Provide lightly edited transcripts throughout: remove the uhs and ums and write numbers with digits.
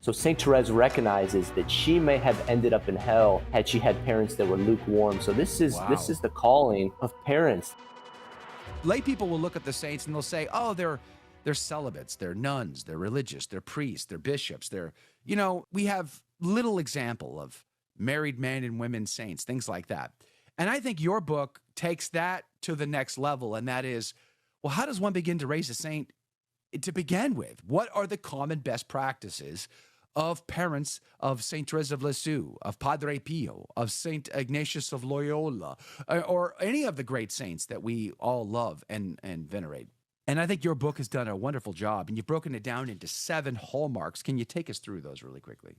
So Saint Therese recognizes that she may have ended up in hell had she had parents that were lukewarm. So this is the calling of parents. Lay people will look at the saints and they'll say, "Oh, they're celibates, they're nuns, they're religious, they're priests, they're bishops, we have little example of married men and women saints, things like that." And I think your book takes that to the next level, and that is, well, how does one begin to raise a saint to begin with? What are the common best practices of parents of Saint Therese of Lisieux, of Padre Pio, of Saint Ignatius of Loyola, or any of the great saints that we all love and venerate? And I think your book has done a wonderful job, and you've broken it down into 7 hallmarks. Can you take us through those really quickly?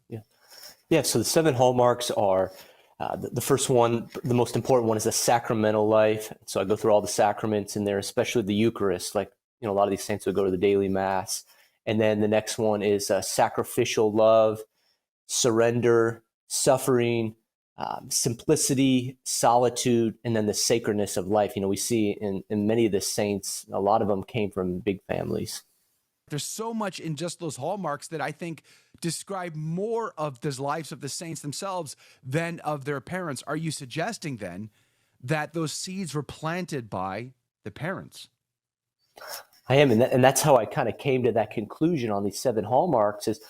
Yeah. So the 7 hallmarks are, the first one, the most important one, is a sacramental life. So I go through all the sacraments in there, especially the Eucharist. Like, a lot of these saints would go to the daily mass. And then the next one is sacrificial love, surrender, suffering, simplicity, solitude, and then the sacredness of life. We see in many of the saints, a lot of them came from big families. There's so much in just those hallmarks that I think describe more of the lives of the saints themselves than of their parents. Are you suggesting then that those seeds were planted by the parents? I am, and that's how I kind of came to that conclusion on these 7 hallmarks is,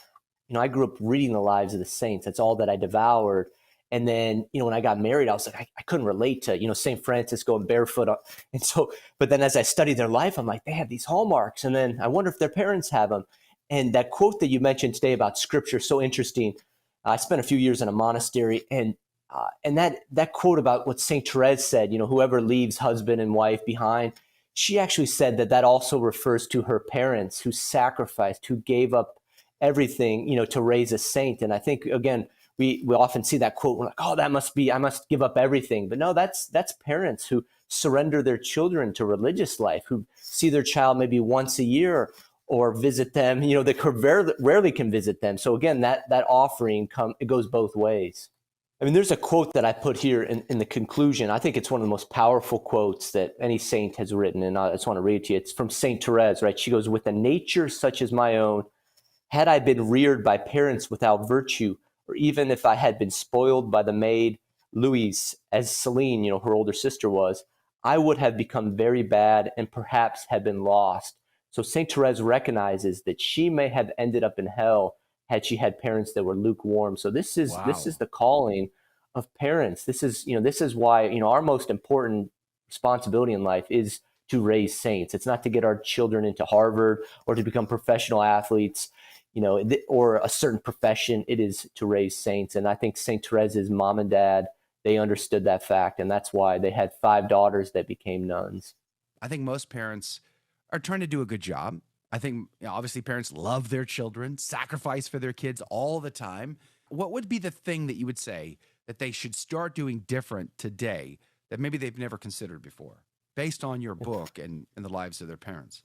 I grew up reading the lives of the saints. That's all that I devoured. And then, when I got married, I was like, I couldn't relate to, St. Francis going barefoot. And so, but then as I studied their life, I'm like, they have these hallmarks. And then I wonder if their parents have them. And that quote that you mentioned today about scripture is so interesting. I spent a few years in a monastery, and that quote about what St. Therese said, whoever leaves husband and wife behind, she actually said that also refers to her parents who sacrificed, who gave up everything, to raise a saint. And I think, again, we often see that quote, we're like, oh, I must give up everything. But no, that's parents who surrender their children to religious life, who see their child maybe once a year or visit them, they rarely can visit them. So again, that offering it goes both ways. I mean, there's a quote that I put here in the conclusion. I think it's one of the most powerful quotes that any saint has written, and I just want to read it to you. It's from Saint Therese, right? She goes, "With a nature such as my own, had I been reared by parents without virtue, or even if I had been spoiled by the maid Louise, as Celine, her older sister was, I would have become very bad and perhaps have been lost." So Saint Therese recognizes that she may have ended up in hell had she had parents that were lukewarm. So this is the calling of parents. This is why, our most important responsibility in life is to raise saints. It's not to get our children into Harvard or to become professional athletes, or a certain profession. It is to raise saints. And I think Saint Therese's mom and dad, they understood that fact. And that's why they had 5 daughters that became nuns. I think most parents are trying to do a good job. I think, obviously parents love their children, sacrifice for their kids all the time. What would be the thing that you would say that they should start doing different today that maybe they've never considered before, based on your book and the lives of their parents?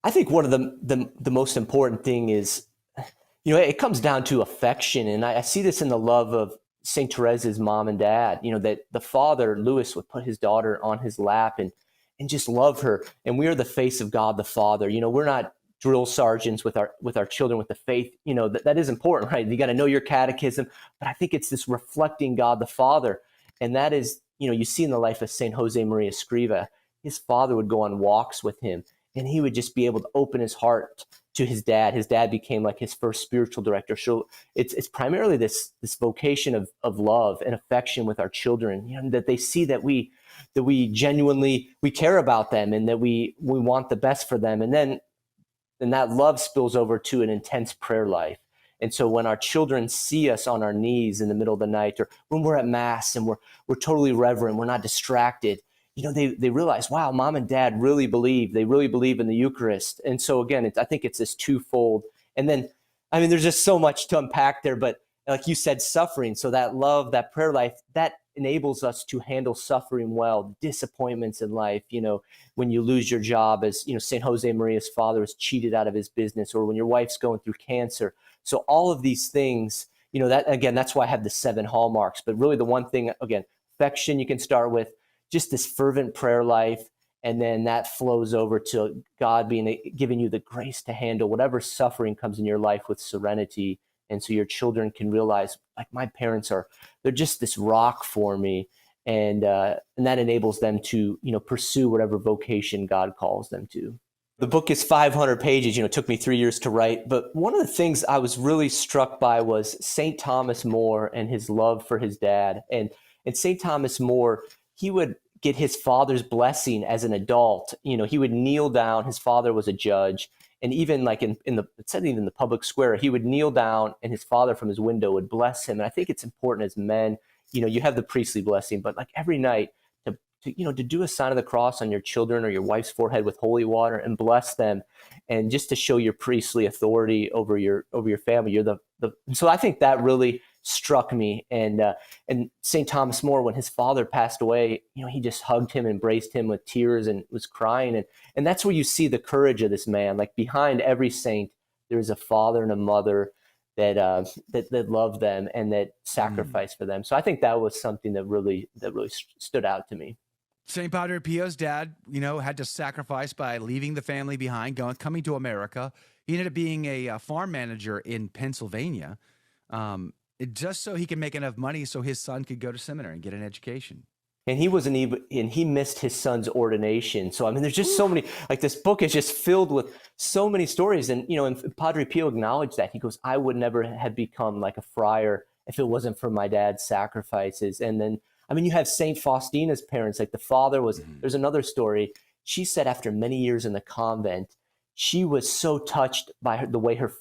I think one of the most important thing is, it comes down to affection. And I see this in the love of St. Therese's mom and dad, that the father, Louis, would put his daughter on his lap and just love her. And we are the face of God the Father. We're not drill sergeants with our children with the faith. That is important, right? You got to know your catechism. But I think it's this reflecting God the Father. And that is, you see in the life of St. Jose Maria Escriva, his father would go on walks with him, and he would just be able to open his heart to his dad. His dad became like his first spiritual director. So it's primarily this vocation of love and affection with our children, that they see that we genuinely, we care about them and that we want the best for them. And then that love spills over to an intense prayer life. And so when our children see us on our knees in the middle of the night, or when we're at mass and we're totally reverent, we're not distracted, they realize, wow, mom and dad really believe. They really believe in the Eucharist. And so again, I think it's this twofold. And then, I mean, there's just so much to unpack there, but like you said, suffering. So that love, that prayer life, that enables us to handle suffering well, disappointments in life. When you lose your job, as St. Jose Maria's father was cheated out of his business, or when your wife's going through cancer. So all of these things, that again, that's why I have the 7 hallmarks. But really the one thing, again, affection, you can start with just this fervent prayer life. And then that flows over to God giving you the grace to handle whatever suffering comes in your life with serenity And so your children can realize, like, my parents they're just this rock for me. And that enables them to, pursue whatever vocation God calls them to. The book is 500 pages. It took me 3 years to write. But one of the things I was really struck by was St. Thomas More and his love for his dad. And St. Thomas More, he would get his father's blessing as an adult. He would kneel down. His father was a judge. And even like in the public square, he would kneel down and his father from his window would bless him. And I think it's important as men, you have the priestly blessing, but like every night to do a sign of the cross on your children or your wife's forehead with holy water and bless them, and just to show your priestly authority over your family. You're so I think that really struck me. And St. Thomas More, when his father passed away, he just hugged him, embraced him with tears, and was crying. And that's where you see the courage of this man. Like, behind every saint, there is a father and a mother that love them and that sacrifice for them. So I think that was something that really stood out to me. St. Padre Pio's dad, had to sacrifice by leaving the family behind, coming to America. He ended up being a farm manager in Pennsylvania, just so he could make enough money so his son could go to seminary and get an education. And he missed his son's ordination. So, I mean, there's just so many, like, this book is just filled with so many stories. And, and Padre Pio acknowledged that. He goes, I would never have become like a friar if it wasn't for my dad's sacrifices. And then, I mean, you have St. Faustina's parents, like the father was, there's another story. She said after many years in the convent, she was so touched by the way her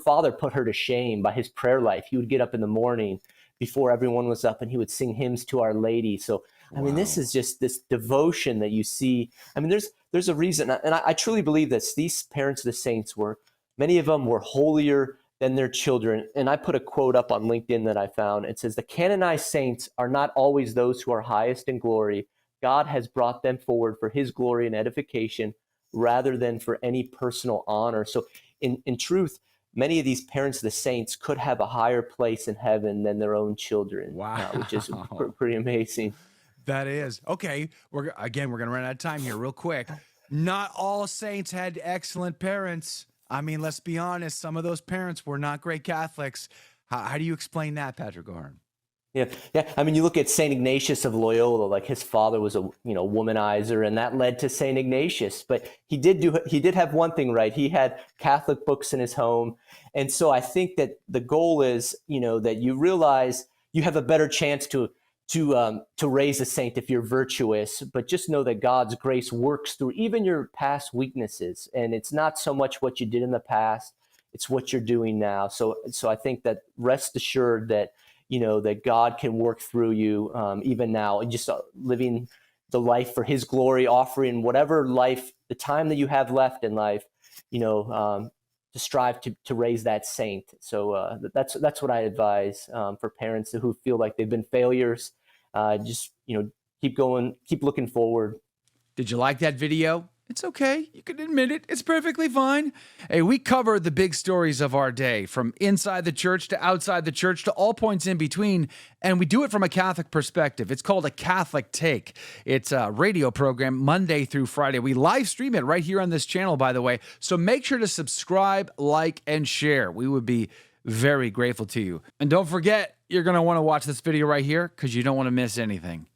father put her to shame by his prayer life. He would get up in the morning before everyone was up and he would sing hymns to Our Lady. So, I mean, this is just this devotion that you see. I mean, there's a reason. And I truly believe this. These parents of the saints many of them were holier than their children. And I put a quote up on LinkedIn that I found. It says, the canonized saints are not always those who are highest in glory. God has brought them forward for his glory and edification rather than for any personal honor. So in truth, many of these parents of the saints could have a higher place in heaven than their own children. Wow. Which is pretty amazing. That is. Okay. We're going to run out of time here real quick. Not all saints had excellent parents. I mean, let's be honest. Some of those parents were not great Catholics. How do you explain that, Patrick Gorham? Yeah. I mean, you look at St. Ignatius of Loyola, like his father was a womanizer, and that led to St. Ignatius. But he did have one thing right. He had Catholic books in his home. And so I think that the goal is, that you realize you have a better chance to raise a saint if you're virtuous, but just know that God's grace works through even your past weaknesses. And it's not so much what you did in the past, it's what you're doing now. So I think that rest assured that, that God can work through you even now, just living the life for his glory, offering whatever life, the time that you have left in life, to strive to raise that saint. So that's what I advise for parents who feel like they've been failures. Just, keep going, keep looking forward. Did you like that video? It's okay. You can admit it. It's perfectly fine. Hey, we cover the big stories of our day, from inside the church to outside the church to all points in between, and we do it from a Catholic perspective. It's called A Catholic Take. It's a radio program Monday through Friday. We live stream it right here on this channel, by the way, so make sure to subscribe, like, and share. We would be very grateful to you. And don't forget, you're going to want to watch this video right here because you don't want to miss anything.